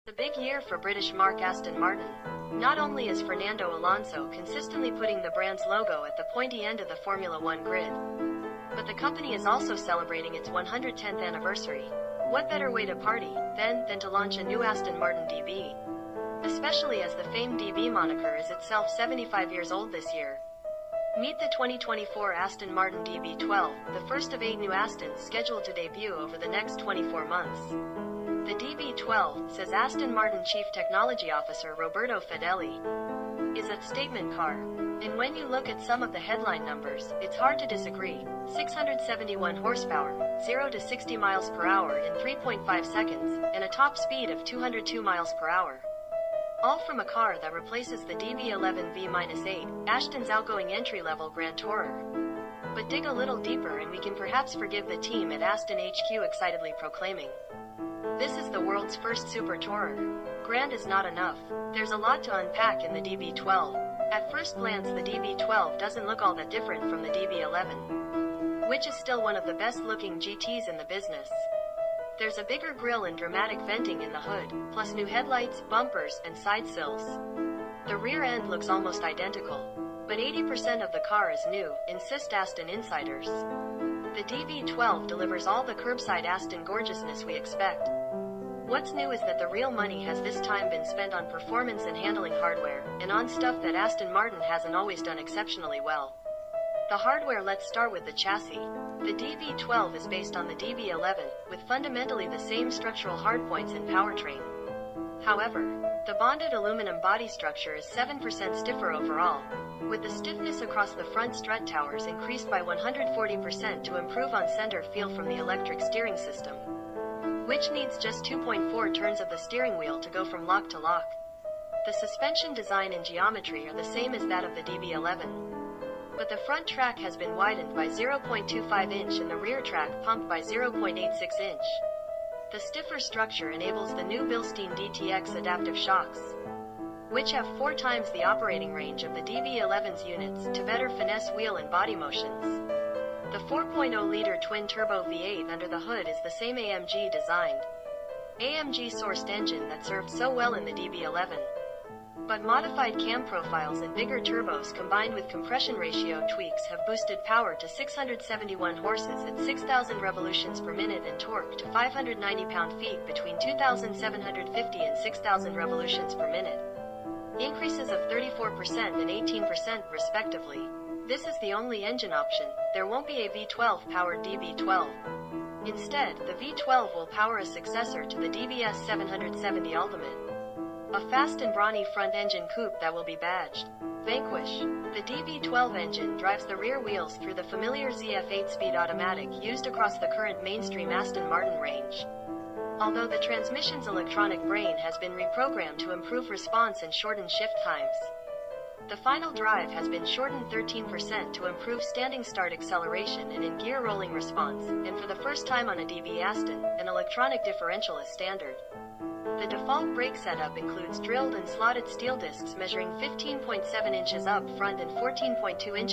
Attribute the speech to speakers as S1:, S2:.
S1: The big year for British marque Aston Martin. Not only is Fernando Alonso consistently putting the brand's logo at the pointy end of the Formula One grid, but the company is also celebrating its 110th anniversary. What better way to party, then, than to launch a new Aston Martin DB? Especially as the famed DB moniker is itself 75 years old this year. Meet the 2024 Aston Martin DB12, the first of 8 new Astons scheduled to debut over the next 24 months. The DB12, says Aston Martin Chief Technology Officer Roberto Fedeli, is a statement car. And when you look at some of the headline numbers, it's hard to disagree. 671 horsepower, 0 to 60 miles per hour in 3.5 seconds, and a top speed of 202 miles per hour. All from a car that replaces the DB11 V-8, Aston's outgoing entry-level Grand Tourer. But dig a little deeper and we can perhaps forgive the team at Aston HQ excitedly proclaiming, "This is the world's first super tourer." Grand is not enough. There's a lot to unpack in the DB12. At first glance, the DB12 doesn't look all that different from the DB11, which is still one of the best-looking GTs in the business. There's a bigger grille and dramatic venting in the hood, plus new headlights, bumpers, and side sills. The rear end looks almost identical, but 80% of the car is new, insist Aston insiders. The DB12 delivers all the curbside Aston gorgeousness we expect. What's new is that the real money has this time been spent on performance and handling hardware, and on stuff that Aston Martin hasn't always done exceptionally well. The hardware. Let's start with the chassis. The DB12 is based on the DB11, with fundamentally the same structural hardpoints and powertrain. However, the bonded aluminum body structure is 7% stiffer overall, with the stiffness across the front strut towers increased by 140% to improve on-center feel from the electric steering system, which needs just 2.4 turns of the steering wheel to go from lock to lock. The suspension design and geometry are the same as that of the DB11. But the front track has been widened by 0.25 inch and the rear track pumped by 0.86 inch. The stiffer structure enables the new Bilstein DTX adaptive shocks, which have 4 times the operating range of the DB11's units, to better finesse wheel and body motions. The 4.0-liter twin-turbo V8 under the hood is the same AMG designed, AMG-sourced engine that served so well in the DB11. But modified cam profiles and bigger turbos combined with compression ratio tweaks have boosted power to 671 horses at 6,000 revolutions per minute and torque to 590 pound-feet between 2,750 and 6,000 revolutions per minute. Increases of 34% and 18% respectively. This is the only engine option. There won't be a V12-powered DB12. Instead, the V12 will power a successor to the DBS 770 Ultimate, a fast and brawny front-engine coupe that will be badged Vanquish. The DB12 engine drives the rear wheels through the familiar ZF 8-speed automatic used across the current mainstream Aston Martin range, although the transmission's electronic brain has been reprogrammed to improve response and shorten shift times. The final drive has been shortened 13% to improve standing start acceleration and in-gear rolling response, and for the first time on a DB Aston, an electronic differential is standard. The default brake setup includes drilled and slotted steel discs measuring 15.7 inches up front and 14.2 inches